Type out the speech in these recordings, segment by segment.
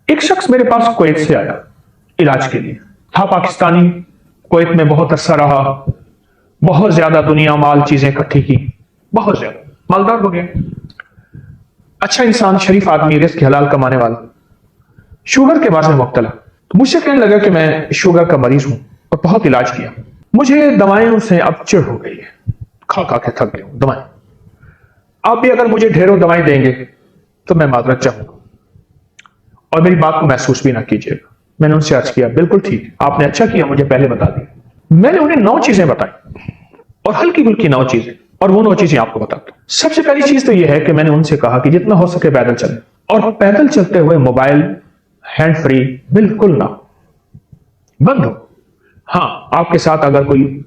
ایک شخص میرے پاس کویت سے آیا علاج کے لیے، تھا پاکستانی، کویت میں بہت عرصہ رہا، بہت زیادہ دنیا مال چیزیں اکٹھی کی، بہت زیادہ مالدار ہو گیا، اچھا انسان، شریف آدمی، رزق حلال کمانے والا، شوگر کے بارے میں مبتلا۔ تو مجھ سے کہنے لگا کہ میں شوگر کا مریض ہوں اور بہت علاج کیا، مجھے دوائیوں سے اب چڑ ہو گئی ہے، کھا کھا کے تھک گیا ہوں دوائیں، آپ بھی اگر مجھے ڈھیروں دوائیں دیں گے تو میں معذرت چاہوں گا اور میری بات کو محسوس بھی نہ کیجیے گا۔ میں نے ان سے عرض کیا بالکل ٹھیک، آپ نے اچھا کیا مجھے پہلے بتا دی۔ میں نے انہیں 9 چیزیں بتائی اور ہلکی پھلکی 9 چیزیں، اور وہ 9 چیزیں آپ کو بتاتا ہوں۔ سب سے پہلی چیز تو یہ ہے کہ میں نے ان سے کہا کہ جتنا ہو سکے پیدل چلیں، اور پیدل چلتے ہوئے موبائل ہینڈ فری بالکل نہ بند ہو۔ ہاں، آپ کے ساتھ اگر کوئی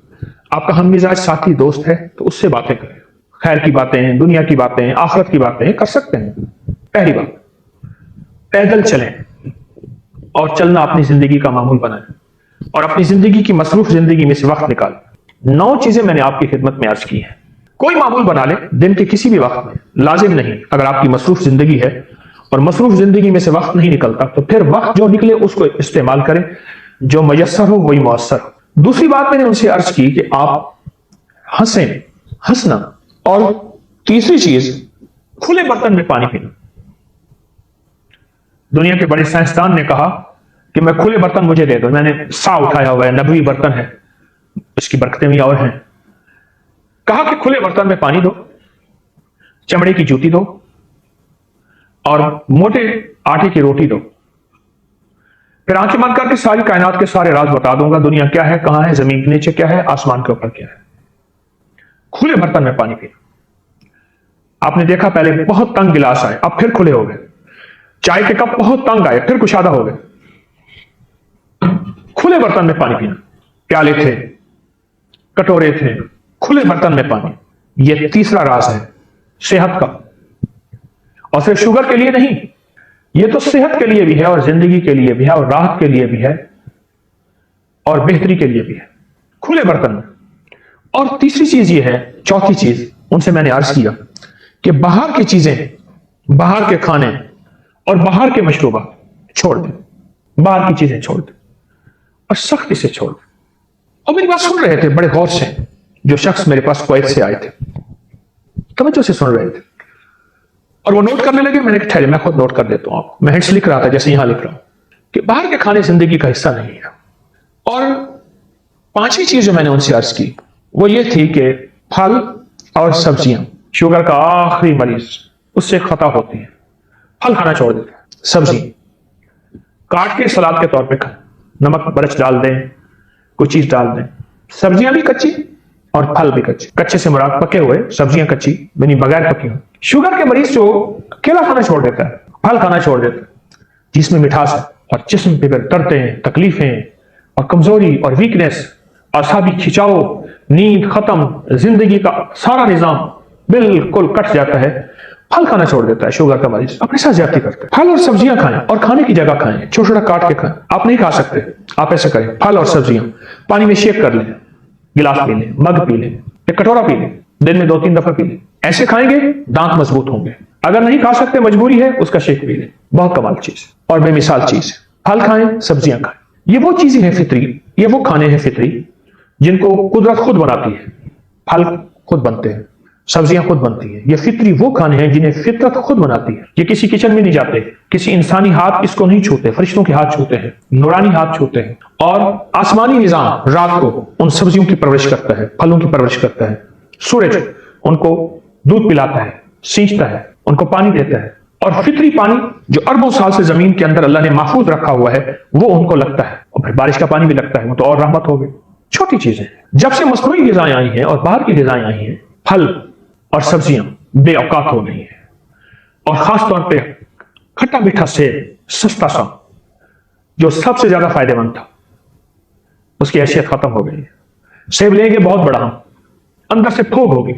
آپ کا ہم مزاج ساتھی دوست ہے تو اس سے باتیں کریں، خیر کی باتیں، دنیا کی باتیں، آخرت کی باتیں کر سکتے ہیں۔ پہلی بات، پیدل چلیں اور چلنا اپنی زندگی کا معمول بنائیں اور اپنی زندگی کی مصروف زندگی میں سے وقت نکالیں۔ 9 چیزیں میں نے آپ کی خدمت میں عرض کی ہیں، کوئی معمول بنا لیں دن کے کسی بھی وقت میں، لازم نہیں اگر آپ کی مصروف زندگی ہے اور مصروف زندگی میں سے وقت نہیں نکلتا تو پھر وقت جو نکلے اس کو استعمال کریں، جو میسر ہو وہی مؤثر ہو۔ دوسری بات میں نے ان سے عرض کی کہ آپ ہنسیں، ہنسنا، اور تیسری چیز کھلے برتن میں پانی پینا۔ دنیا کے بڑے سائنسدان نے کہا کہ میں کھلے برتن مجھے دے دو، میں نے سا اٹھایا ہوا ہے، نبوی برتن ہے، اس کی برکتیں بھی اور ہیں۔ کہا کہ کھلے برتن میں پانی دو، چمڑے کی جوتی دو، اور موٹے آٹے کی روٹی دو، پھر آنکھیں بند کر کے ساری کائنات کے سارے راز بتا دوں گا، دنیا کیا ہے، کہاں ہے، زمین کے نیچے کیا ہے، آسمان کے اوپر کیا ہے۔ کھلے برتن میں پانی پینا۔ آپ نے دیکھا پہلے بہت تنگ گلاس آئے، اب پھر کھلے ہو گئے، چائے کے کپ بہت تنگ آئے، پھر کشادہ ہو گئے۔ کھلے برتن میں پانی پینا، پیالے تھے، کٹورے تھے، کھلے برتن میں پانی، یہ تیسرا راز ہے صحت کا، اور صرف شوگر کے لیے نہیں، یہ تو صحت کے لیے بھی ہے اور زندگی کے لیے بھی ہے اور راحت کے لیے بھی ہے اور بہتری کے لیے بھی ہے، کھلے برتن میں۔ اور تیسری چیز یہ ہے، چوتھی چیز ان سے میں نے عرض کیا کہ باہر کی چیزیں، باہر کے کھانے اور باہر کے مشروبات چھوڑ دیں، باہر کی چیزیں چھوڑ دیں اور سختی سے چھوڑ دیں۔ اور میری بات سن رہے تھے بڑے غور سے، جو شخص میرے پاس کویت سے آئے تھے توجہ سے سن رہے تھے اور وہ نوٹ کرنے لگے۔ میں نے کہا ٹھہرے، میں خود نوٹ کر دیتا ہوں آپ کو، میں ہنٹس لکھ رہا تھا جیسے یہاں لکھ رہا ہوں کہ باہر کے کھانے زندگی کا حصہ نہیں ہے۔ اور 5ویں چیز جو میں نے ان سے عرض کی وہ یہ تھی کہ پھل اور سبزیاں، شوگر کا آخری مریض اس سے خطا ہوتی ہیں، پھل کھانا چھوڑ دیتے ہیں، سبزی کاٹ کے سلاد کے طور پہ کھائیں، نمک مرچ ڈال دیں، کوئی چیز ڈال دیں، سبزیاں بھی کچی اور پھل بھی کچے، کچے سے مراد پکے ہوئے، سبزیاں کچی یعنی بغیر پکی ہوئی۔ شوگر کے مریض جو کیلا کھانا چھوڑ دیتا ہے، پھل کھانا چھوڑ دیتا ہے جس میں مٹھاس ہے، اور جسم پہ پھر دردیں، تکلیفیں اور کمزوری اور ویکنیس، اعصابی کھچاؤ، نیند ختم، زندگی کا سارا نظام بالکل کٹ جاتا ہے، پھل کھانا چھوڑ دیتا ہے شوگر کا مریض، اپنے ساتھ زیادتی کرتے ہیں۔ پھل اور سبزیاں کھائیں، اور کھانے کی جگہ کھائیں، چھوٹا چھوٹا کاٹ کے کھائیں۔ آپ نہیں کھا سکتے، آپ ایسا کریں، پھل اور سبزیاں پانی میں شیک کر لیں، گلاس پی لیں، مگ پی لیں، ایک کٹورا پی لیں، دن میں 2-3 دفعہ پی لیں، ایسے کھائیں گے دانت مضبوط ہوں گے۔ اگر نہیں کھا سکتے، مجبوری ہے، اس کا شیک پی لیں، بہت کمال چیز اور بے مثال چیز ہے۔ پھل کھائیں، سبزیاں کھائیں، یہ وہ چیزیں ہیں فطری، یہ وہ کھانے ہیں فطری جن کو قدرت خود بناتی ہے۔ پھل خود بنتے ہیں، سبزیاں خود بنتی ہیں، یہ فطری وہ کھانے ہیں جنہیں فطرت خود بناتی ہے۔ یہ کسی کچن میں نہیں جاتے، کسی انسانی ہاتھ اس کو نہیں چھوتے، فرشتوں کے ہاتھ چھوتے ہیں، نورانی ہاتھ چھوتے ہیں، اور آسمانی نظام رات کو ان سبزیوں کی پرورش کرتا ہے، پھلوں کی پرورش کرتا ہے، سورج ان کو دودھ پلاتا ہے، سینچتا ہے، ان کو پانی دیتا ہے، اور فطری پانی جو اربوں سال سے زمین کے اندر اللہ نے محفوظ رکھا ہوا ہے وہ ان کو لگتا ہے، اور پھر بارش کا پانی بھی لگتا ہے، وہ تو اور رحمت ہو گئی۔ چھوٹی چیزیں، جب سے مصنوعی غذائیں آئی ہیں اور باہر کی غذائیں آئی ہیں، پھل اور سبزیاں بے اوقات ہو گئی ہیں، اور خاص طور پہ کھٹا میٹھا سیب، سستا سا، جو سب سے زیادہ فائدہ مند تھا، اس کی حیثیت ختم ہو گئی ہے۔ سیب لیں گے بہت بڑا، اندر سے پھوگ ہوگی،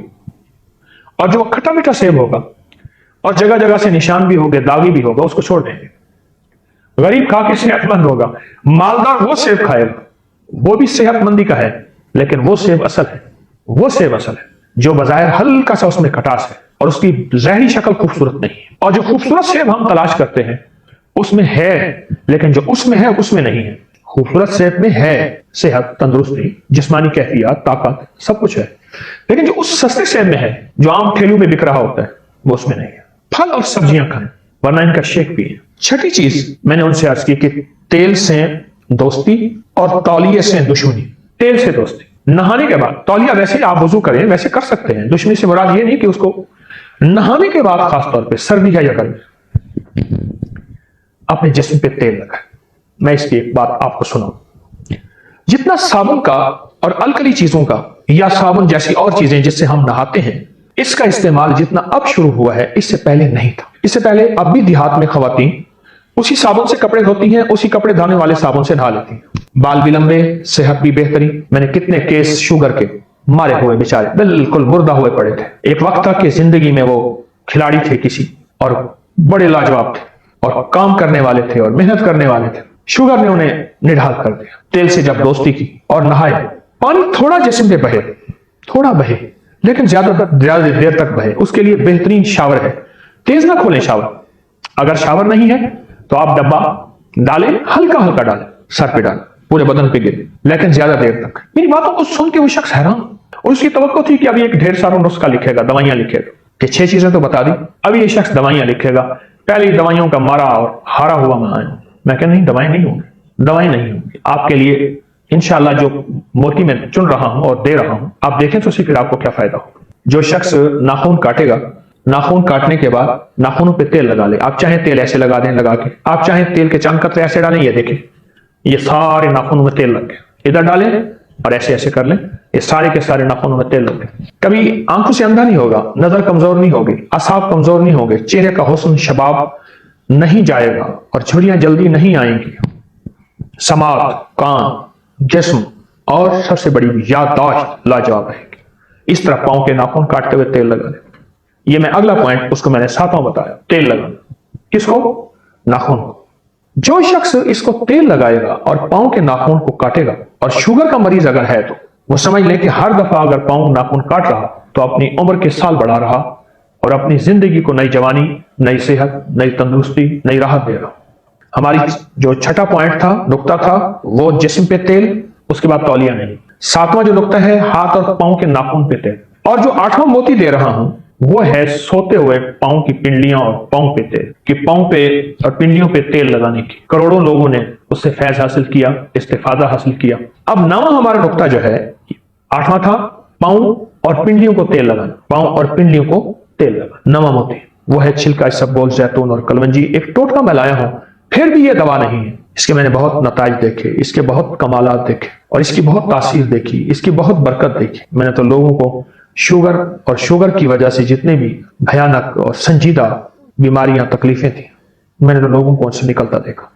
اور جو کھٹا میٹھا سیب ہوگا اور جگہ جگہ سے نشان بھی ہوگے، داغی بھی ہوگا، اس کو چھوڑ دیں گے۔ غریب کھا کے صحت مند ہوگا، مالدار وہ سیب کھائے گا، وہ بھی صحت مندی کا ہے، لیکن وہ سیب اصل ہے، وہ سیب اصل ہے جو بظاہر ہلکا سا اس میں کھٹاس ہے اور اس کی ظاہری شکل خوبصورت نہیں ہے۔ اور جو خوبصورت سیب ہم تلاش کرتے ہیں اس میں ہے، لیکن جو اس میں ہے اس میں نہیں ہے۔ خوبصورت صحت میں ہے صحت، تندرستی، جسمانی کیفیات، طاقت، سب کچھ ہے، لیکن جو اس سستے صحت میں ہے جو عام ٹھیلوں میں بک رہا ہوتا ہے وہ اس میں نہیں ہے۔ پھل اور سبزیاں کھائیں ورنہ ان کا شیک پیئیں۔ چھٹی چیز میں نے ان سے عرض کی کہ تیل سے دوستی اور تولیے سے دشمنی۔ تیل سے دوستی، نہانے کے بعد تولیہ ویسے آپ وضو کریں ویسے کر سکتے ہیں، دشمنی سے مراد یہ نہیں کہ اس کو نہانے کے بعد خاص طور پہ سردی ہے یا گرمی اپنے جسم پہ تیل لگائیں۔ میں اس کی ایک بات آپ کو سناؤں، جتنا صابن کا اور الکلی چیزوں کا یا صابن جیسی اور چیزیں جس سے ہم نہاتے ہیں، اس کا استعمال جتنا اب شروع ہوا ہے اس سے پہلے نہیں تھا۔ اس سے پہلے اب بھی دیہات میں خواتین اسی صابن سے کپڑے دھوتی ہیں، اسی کپڑے دھونے والے صابن سے نہا لیتی ہیں، بال بھی لمبے، صحت بھی بہترین۔ میں نے کتنے کیس شوگر کے مارے ہوئے بیچارے بالکل مردہ ہوئے پڑے تھے، ایک وقت تھا کہ زندگی میں وہ کھلاڑی تھے کسی اور بڑے لاجواب تھے اور کام کرنے والے تھے اور محنت کرنے والے تھے، شوگر نے انہیں نڈھال کر دیا۔ تیل سے جب دوستی کی اور نہائے، پانی تھوڑا جسم پہ بہے، تھوڑا بہے لیکن زیادہ دیر تک بہے، اس کے لیے بہترین شاور ہے۔ تیز نہ کھولیں شاور، اگر شاور نہیں ہے تو آپ ڈبہ ڈالیں، ہلکا ہلکا ڈالیں، سر پہ ڈالیں، پورے بدن پہ گرے لیکن زیادہ دیر تک۔ میری باتوں کو سن کے وہ شخص حیران، اور اس کی توقع تھی کہ ابھی ایک ڈھیر سارا نسخہ لکھے گا، دوائیاں لکھے گا کہ 6 چیزیں تو بتا دی، ابھی یہ شخص دوائیاں لکھے گا۔ پہلے دوائیوں کا مارا اور ہارا ہوا میں آیا ہوں۔ میں کہ نہیں، دوائیں نہیں ہوں گی، دوائیں نہیں ہوں گی آپ کے لیے انشاءاللہ جو موتی میں چن رہا ہوں اور دے رہا ہوں، آپ دیکھیں تو اسی پھر آپ کو کیا فائدہ ہوگا۔ جو شخص ناخن کاٹے گا، ناخن کاٹنے کے بعد ناخنوں پہ تیل لگا لے، آپ چاہیں تیل ایسے لگا دیں لگا کے، آپ چاہیں تیل کے چند قطرے ایسے ڈالیں، یہ دیکھیں یہ سارے ناخنوں میں تیل لگ گئے، ادھر ڈالیں اور ایسے ایسے کر لیں، یہ سارے کے سارے ناخنوں میں تیل لگ گئے۔ کبھی آنکھوں سے اندھا نہیں ہوگا، نظر کمزور نہیں ہوگی، اعصاب کمزور نہیں ہوگے، چہرے کا حسن شباب نہیں جائے گا اور جھریاں جلدی نہیں آئیں گی، سماعت، کان، جسم اور سب سے بڑی یادداشت لاجواب رہے گی۔ اس طرح پاؤں کے ناخن کاٹتے ہوئے تیل لگا لیں۔ یہ میں اگلا پوائنٹ اس کو میں نے ساتواں بتایا، تیل لگانا۔ کس کو؟ ناخن کو۔ جو شخص اس کو تیل لگائے گا اور پاؤں کے ناخن کو کاٹے گا، اور شوگر کا مریض اگر ہے تو وہ سمجھ لیں کہ ہر دفعہ اگر پاؤں ناخن کاٹ رہا تو اپنی عمر کے سال بڑھا رہا اور اپنی زندگی کو نئی جوانی، نئی صحت، نئی تندرستی، نئی راحت دے رہا۔ ہماری جو چھٹا پوائنٹ تھا، نقطہ تھا، وہ جسم پہ تیل، اس کے بعد تولیہ نہیں۔ ساتواں جو نقطہ ہے، ہاتھ اور پاؤں کے ناخن پہ تیل۔ اور جو آٹھواں موتی دے رہا ہوں وہ ہے سوتے ہوئے پاؤں کی پنڈلیاں اور پاؤں پہ تیل، کہ پاؤں پہ اور پنڈلیوں پہ تیل لگانے کی کروڑوں لوگوں نے اس سے فیض حاصل کیا، استفادہ حاصل کیا۔ اب نواں ہمارا نقطہ جو ہے، آٹھواں تھا پاؤں اور پنڈلیوں کو تیل لگانا، پاؤں اور پنڈلیوں کو تیل لگانا۔ نواں موتی وہ ہے چھلکا اسبگول، زیتون اور کلونجی۔ ایک ٹوٹکا میں لایا ہوں، پھر بھی یہ دوا نہیں ہے، اس کے میں نے بہت نتائج دیکھے، اس کے بہت کمالات دیکھے اور اس کی بہت تاثیر دیکھی، اس کی بہت برکت دیکھی۔ میں نے تو لوگوں کو شوگر اور شوگر کی وجہ سے جتنے بھی بھیانک اور سنجیدہ بیماریاں، تکلیفیں تھیں، میں نے تو لوگوں کو ان سے نکلتا دیکھا۔